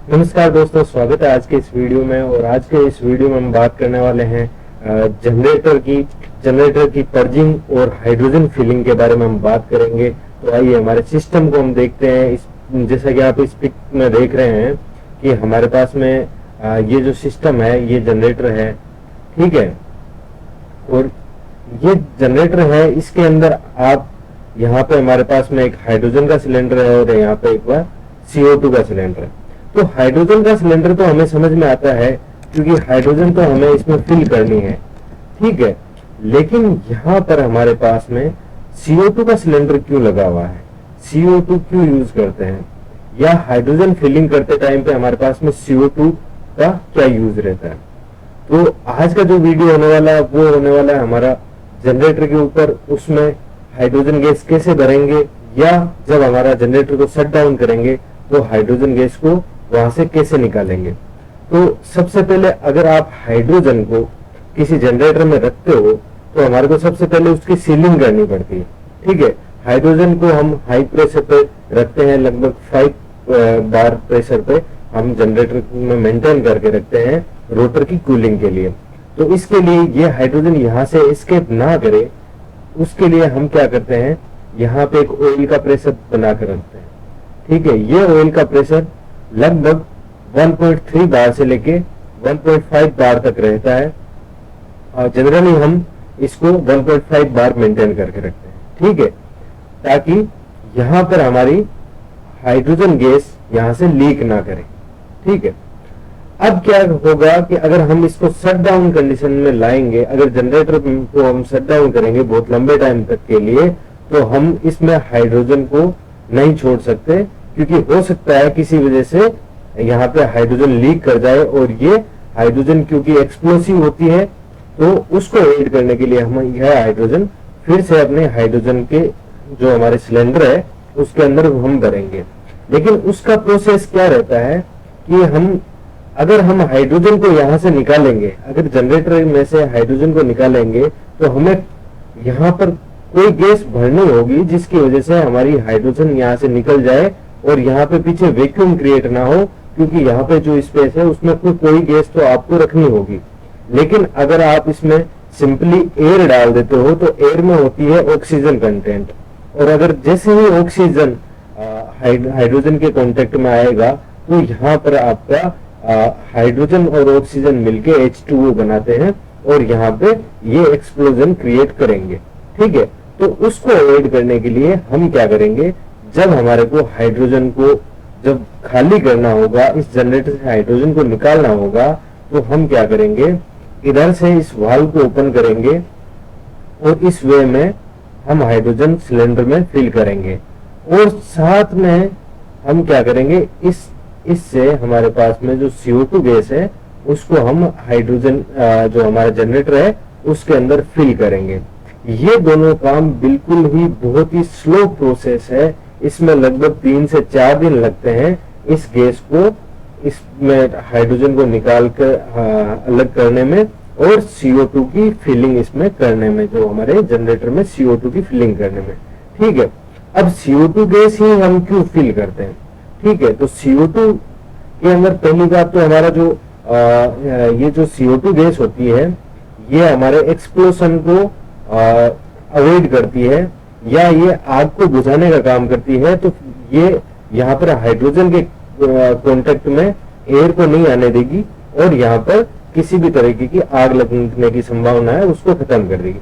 नमस्कार दोस्तों, स्वागत है आज के इस वीडियो में। और आज के इस वीडियो में हम बात करने वाले हैं जनरेटर की पर्जिंग और हाइड्रोजन फिलिंग के बारे में हम बात करेंगे। तो आइए हमारे सिस्टम को हम देखते हैं। जैसा कि आप इस पिक में देख रहे हैं कि हमारे पास में ये जो सिस्टम है ये जनरेटर है, ठीक है। और ये जनरेटर है, इसके अंदर आप यहाँ पे हमारे पास में एक हाइड्रोजन का सिलेंडर है और यहाँ पे एक बार CO2 का सिलेंडर है। तो हाइड्रोजन का सिलेंडर तो हमें समझ में आता है क्योंकि हाइड्रोजन तो हमें इसमें फिल करनी है, ठीक है। लेकिन यहाँ पर हमारे पास में CO2 का सिलेंडर क्यों लगा हुआ है, CO2 क्यों यूज करते हैं, या हाइड्रोजन फिलिंग करते टाइम पे हमारे पास में CO2 का क्या यूज रहता है। तो आज का जो वीडियो होने वाला है वो होने वाला है हमारा जनरेटर के ऊपर। उसमें हाइड्रोजन गैस कैसे भरेंगे, या जब हमारा जनरेटर को शट डाउन करेंगे तो हाइड्रोजन गैस को वहां से कैसे निकालेंगे। तो सबसे पहले अगर आप हाइड्रोजन को किसी जनरेटर में रखते हो तो हमारे को सबसे पहले उसकी सीलिंग करनी पड़ती है, ठीक है। हाइड्रोजन को हम हाई प्रेशर पे रखते हैं, लगभग 5 बार प्रेशर पे हम जनरेटर में मेंटेन करके रखते हैं रोटर की कूलिंग के लिए। तो इसके लिए ये हाइड्रोजन यहाँ से एस्केप ना करे, उसके लिए हम क्या करते हैं, यहाँ पे एक ऑयल का प्रेशर बनाकर रखते हैं, ठीक है। ये ऑयल का प्रेशर लगभग 1.3 बार से लेके 1.5 बार तक रहता है, और जनरली हम इसको 1.5 बार मेंटेन करके रखते हैं, ठीक है, ताकि यहाँ पर हमारी हाइड्रोजन गैस यहाँ से लीक ना करे, ठीक है। अब क्या होगा कि अगर हम इसको शट डाउन कंडीशन में लाएंगे, अगर जनरेटर को हम शट डाउन करेंगे बहुत लंबे टाइम तक के लिए, तो हम इसमें हाइड्रोजन को नहीं छोड़ सकते, क्योंकि हो सकता है किसी वजह से यहाँ पे हाइड्रोजन लीक कर जाए। और ये हाइड्रोजन क्योंकि एक्सप्लोसिव होती है, तो उसको एड करने के लिए हम यह हाइड्रोजन फिर से अपने हाइड्रोजन के जो हमारे सिलेंडर है उसके अंदर हम भरेंगे। लेकिन उसका प्रोसेस क्या रहता है कि अगर हम हाइड्रोजन को यहाँ से निकालेंगे, अगर जनरेटर में से हाइड्रोजन को निकालेंगे, तो हमें यहाँ पर कोई गैस भरनी होगी जिसकी वजह से हमारी हाइड्रोजन यहाँ से निकल जाए और यहाँ पे पीछे वैक्यूम क्रिएट ना हो, क्योंकि यहाँ पे जो स्पेस है उसमें कोई गैस तो आपको रखनी होगी। लेकिन अगर आप इसमें सिंपली एयर डाल देते हो तो एयर में होती है ऑक्सीजन कंटेंट, और अगर जैसे ही ऑक्सीजन हाइड्रोजन के कांटेक्ट में आएगा तो यहाँ पर आपका हाइड्रोजन और ऑक्सीजन मिलके H2O बनाते हैं और यहाँ पे ये एक्सप्लोजन क्रिएट करेंगे, ठीक है। तो उसको अवॉइड करने के लिए हम क्या करेंगे, जब हमारे को हाइड्रोजन को जब खाली करना होगा, इस जनरेटर से हाइड्रोजन को निकालना होगा, तो हम क्या करेंगे, इधर से इस वाल्व को ओपन करेंगे और इस वे में हम हाइड्रोजन सिलेंडर में फिल करेंगे। और साथ में हम क्या करेंगे, इससे हमारे पास में जो CO2 गैस है उसको हम हाइड्रोजन जो हमारा जनरेटर है उसके अंदर फिल करेंगे। ये दोनों काम बिल्कुल ही बहुत ही स्लो प्रोसेस है, इसमें लगभग 3 से 4 दिन लगते हैं इस गैस को, इसमें हाइड्रोजन को निकाल कर अलग करने में और CO2 की फिलिंग इसमें करने में, जो हमारे जनरेटर में CO2 की फिलिंग करने में, ठीक है। अब CO2 गैस ही हम क्यों फिल करते हैं, ठीक है। तो CO2 के अंदर पहली बात तो हमारा जो ये जो CO2 गैस होती है ये हमारे एक्सप्लोशन को अवॉइड करती है, या ये आग को बुझाने का काम करती है। तो ये यहाँ पर हाइड्रोजन के कांटेक्ट में एयर को नहीं आने देगी और यहाँ पर किसी भी तरीके की आग लगने की संभावना है उसको खत्म कर देगी।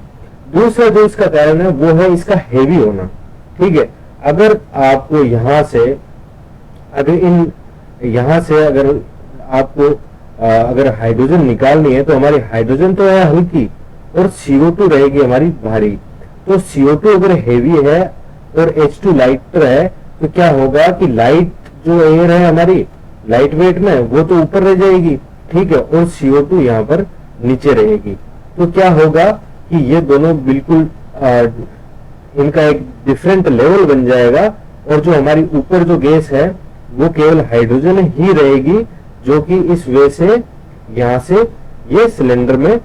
दूसरा जो इसका कारण है वो है इसका हेवी होना, ठीक है। अगर आपको यहाँ से अगर आपको अगर हाइड्रोजन निकालनी है तो हमारी हाइड्रोजन तो है हल्की और CO2 रहेगी हमारी भारी। तो CO2 अगर हेवी है और H2 लाइटर है तो क्या होगा कि लाइट जो एयर है हमारी लाइट वेट में वो तो ऊपर रह जाएगी, ठीक है, और CO2 यहाँ पर नीचे रहेगी। तो क्या होगा कि ये दोनों बिल्कुल इनका एक डिफरेंट लेवल बन जाएगा, और जो हमारी ऊपर जो गैस है वो केवल हाइड्रोजन ही रहेगी, जो कि इस वे से यहाँ से ये सिलेंडर में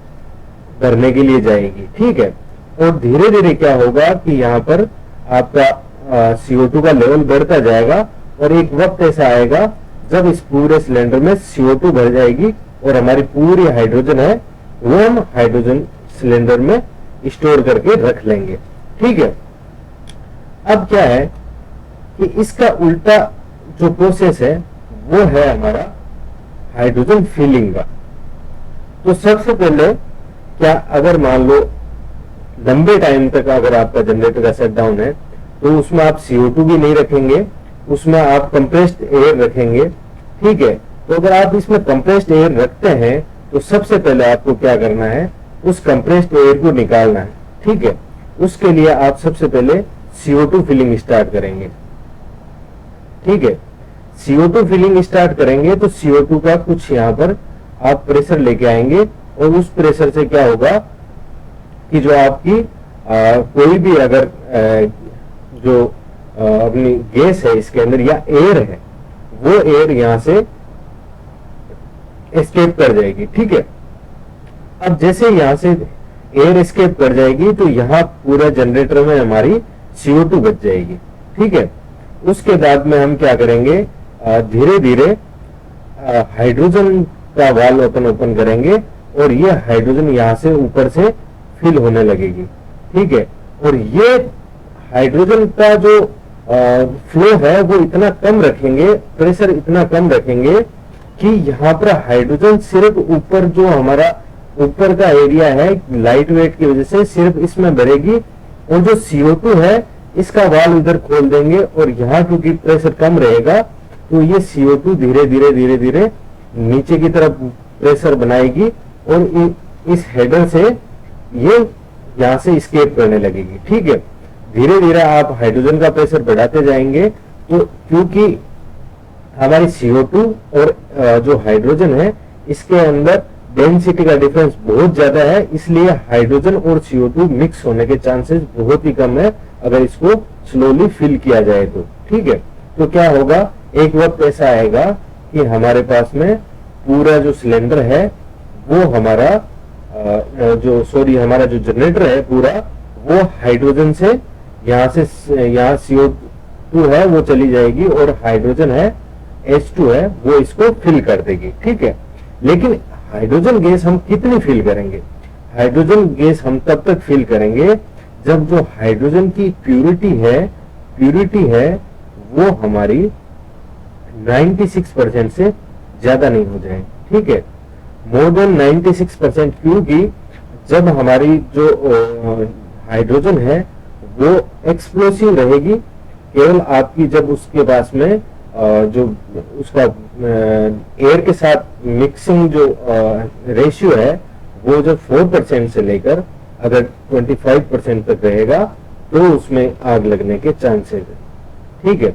भरने के लिए जाएगी, ठीक है। और धीरे धीरे क्या होगा कि यहाँ पर आपका CO2 का लेवल बढ़ता जाएगा और एक वक्त ऐसा आएगा जब इस पूरे सिलेंडर में CO2 भर जाएगी और हमारी पूरी हाइड्रोजन है वो हम हाइड्रोजन सिलेंडर में स्टोर करके रख लेंगे। ठीक है, अब क्या है कि इसका उल्टा जो प्रोसेस है वो है हमारा हाइड्रोजन फिलिंग का। तो सबसे पहले क्या, अगर मान लो लंबे टाइम तक अगर आपका जनरेटर का शट डाउन है तो उसमें आप CO2 भी नहीं रखेंगे, उसमें आप कंप्रेस्ड एयर रखेंगे। ठीक है, तो अगर आप इसमें कंप्रेस्ड एयर रखते हैं तो सबसे पहले आपको क्या करना है, उस कंप्रेस्ड एयर को निकालना है। ठीक है, उसके लिए आप सबसे पहले CO2 फिलिंग स्टार्ट करेंगे। ठीक है, CO2 फिलिंग स्टार्ट करेंगे तो CO2 का कुछ यहाँ पर आप प्रेशर लेके आएंगे और उस प्रेशर से क्या होगा कि जो आपकी कोई भी अगर जो अपनी गैस है इसके अंदर या एयर है वो एयर यहां से एस्केप कर जाएगी। ठीक है, अब जैसे यहां से एयर एस्केप कर जाएगी तो यहाँ पूरा जनरेटर में हमारी CO2 बच जाएगी। ठीक है, उसके बाद में हम क्या करेंगे, धीरे धीरे हाइड्रोजन का वाल्व ओपन करेंगे और ये हाइड्रोजन यहाँ से ऊपर से फिल होने लगेगी। ठीक है, और ये हाइड्रोजन का जो फ्लो है वो इतना कम रखेंगे, प्रेशर इतना कम रखेंगे कि यहाँ पर हाइड्रोजन सिर्फ ऊपर जो हमारा ऊपर का एरिया है लाइट वेट की वजह से सिर्फ इसमें भरेगी और जो CO2 है इसका वाल्व इधर खोल देंगे और यहाँ क्योंकि प्रेशर कम रहेगा तो ये CO2 धीरे धीरे नीचे की तरफ प्रेशर बनाएगी और इस हेडर से ये यहाँ से स्केप करने लगेगी। ठीक है, धीरे धीरे आप हाइड्रोजन का प्रेशर बढ़ाते जाएंगे तो क्योंकि हमारी CO2 और जो हाइड्रोजन है इसके अंदर डेंसिटी का डिफरेंस बहुत ज्यादा है, इसलिए हाइड्रोजन और CO2 मिक्स होने के चांसेस बहुत ही कम है अगर इसको स्लोली फिल किया जाए तो। ठीक है, तो क्या होगा, एक वक्त ऐसा आएगा कि हमारे पास में पूरा जो सिलेंडर है वो हमारा हमारा जो जनरेटर है पूरा वो हाइड्रोजन से यहाँ CO2 है वो चली जाएगी और हाइड्रोजन है H2 है वो इसको फिल कर देगी। ठीक है, लेकिन हाइड्रोजन गैस हम कितनी फिल करेंगे, हाइड्रोजन गैस हम तब तक फिल करेंगे जब जो हाइड्रोजन की प्यूरिटी है वो हमारी 96% से ज्यादा नहीं हो जाए। ठीक है, मोर देन 96%, क्योंकि जब हमारी जो हाइड्रोजन है वो एक्सप्लोसिव रहेगी, केवल आपकी जब उसके पास में जो उसका एयर के साथ मिक्सिंग जो रेशियो है वो जब 4% से लेकर अगर 25% तक रहेगा तो उसमें आग लगने के चांसेस है। ठीक है,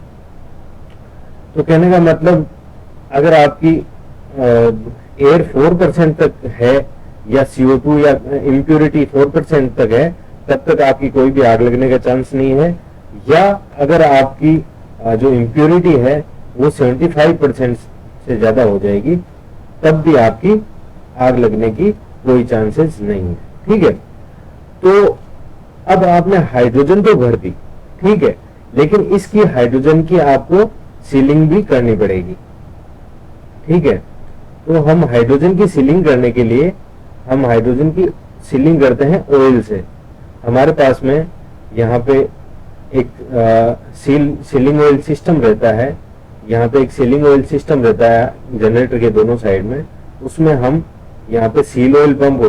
तो कहने का मतलब अगर आपकी एयर 4% तक है या CO2 या इम्प्योरिटी 4% तक है तब तक आपकी कोई भी आग लगने का चांस नहीं है, या अगर आपकी जो इम्प्योरिटी है वो 75% से ज्यादा हो जाएगी तब भी आपकी आग लगने की कोई चांसेस नहीं है। ठीक है, तो अब आपने हाइड्रोजन तो भर दी, ठीक है, लेकिन इसकी हाइड्रोजन की आपको सीलिंग भी करनी पड़ेगी। ठीक है, तो हम हाइड्रोजन की सीलिंग करने के लिए हम हाइड्रोजन की सीलिंग करते हैं ऑयल से। हमारे पास में यहाँ पे एक सीलिंग ऑयल सिस्टम रहता है, यहाँ पे एक सीलिंग ऑयल सिस्टम रहता है जनरेटर के दोनों साइड में, उसमें हम यहाँ पे सील ऑयल पंप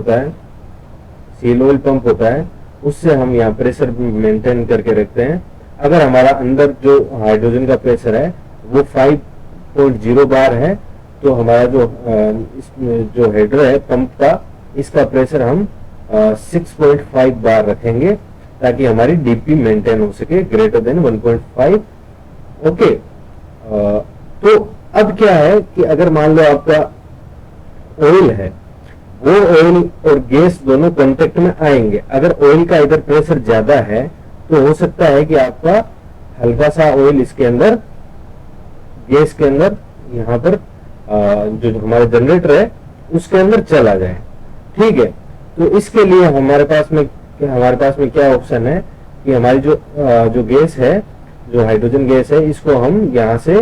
होता है, उससे हम यहाँ प्रेशर मेंटेन करके रखते हैं। अगर हमारा अंदर जो हाइड्रोजन का प्रेशर है वो 5.0 बार है तो हमारा जो हेडर है पंप का इसका प्रेशर हम 6.5 बार रखेंगे ताकि हमारी डीपी मेंटेन हो सके ग्रेटर देन 1.5। ओके, तो अब क्या है कि अगर मान लो आपका ऑयल है, वो ऑयल और गैस दोनों कांटेक्ट में आएंगे। अगर ऑयल का इधर प्रेशर ज्यादा है तो हो सकता है कि आपका हल्का सा ऑयल इसके अंदर गैस के अंदर यहाँ पर जो हमारा जनरेटर है उसके अंदर चला जाए। ठीक है, तो इसके लिए हमारे पास में क्या ऑप्शन है कि हमारी जो गैस है, जो हाइड्रोजन गैस है, इसको हम यहाँ से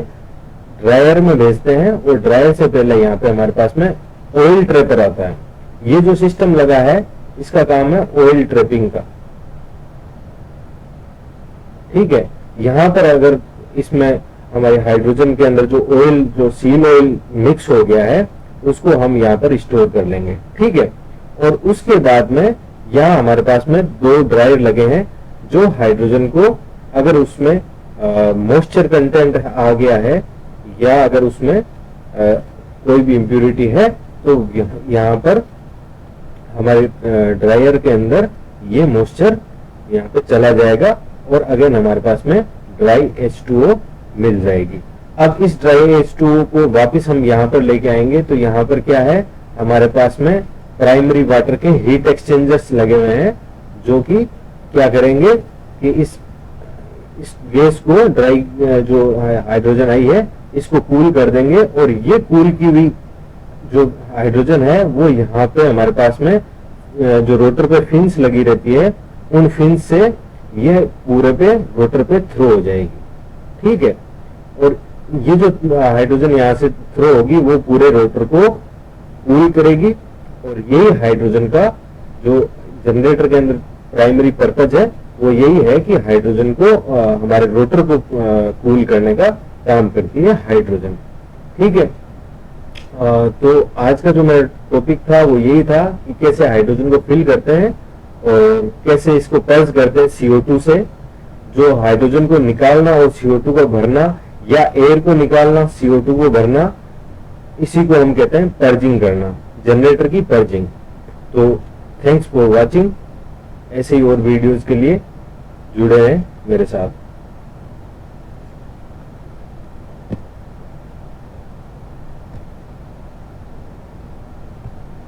ड्रायर में भेजते हैं और ड्रायर से पहले यहाँ पे हमारे पास में ऑयल ट्रैपर आता है। ये जो सिस्टम लगा है इसका काम है ऑयल ट्रैपिंग का, ठीक है। यहाँ पर अगर इसमें हमारे हाइड्रोजन के अंदर जो ऑयल, जो सील ऑयल मिक्स हो गया है, उसको हम यहाँ पर स्टोर कर लेंगे, ठीक है। और उसके बाद में यहाँ हमारे पास में 2 ड्रायर लगे हैं, जो हाइड्रोजन को अगर उसमें मॉइस्चर कंटेंट आ गया है या अगर उसमें कोई भी इम्प्यूरिटी है तो यहाँ पर हमारे ड्रायर के अंदर ये मॉइस्चर यहाँ पे चला जाएगा और अगेन हमारे पास में ड्राई H2O मिल जाएगी। अब इस ड्राई H2O को वापस हम यहाँ पर लेके आएंगे तो यहाँ पर क्या है, हमारे पास में प्राइमरी वाटर के हीट एक्सचेंजर्स लगे हुए हैं, जो कि क्या करेंगे कि इस गैस को, ड्राई जो हाइड्रोजन आई है, इसको कूल कर देंगे और ये कूल की हुई जो हाइड्रोजन है वो यहाँ पे हमारे पास में जो रोटर पे फिन्स लगी रहती है, उन फिन्स से ये पूरे पे रोटर पे थ्रो हो जाएगी, ठीक है। और ये जो हाइड्रोजन यहाँ से थ्रो होगी वो पूरे रोटर को कूल करेगी और यही हाइड्रोजन का जो जनरेटर के अंदर प्राइमरी पर्पज है वो यही है कि हाइड्रोजन को हमारे रोटर को कूल करने का काम करती है हाइड्रोजन, ठीक है। तो आज का जो मेरा टॉपिक था वो यही था कि कैसे हाइड्रोजन को फिल करते हैं और कैसे इसको पर्ज करते हैं CO2 से। जो हाइड्रोजन को निकालना और CO2 को भरना या एयर को निकालना, CO2 को भरना, इसी को हम कहते हैं पर्जिंग करना, जनरेटर की पर्जिंग। तो थैंक्स फॉर वॉचिंग। ऐसे ही और वीडियोस के लिए जुड़े रहें मेरे साथ।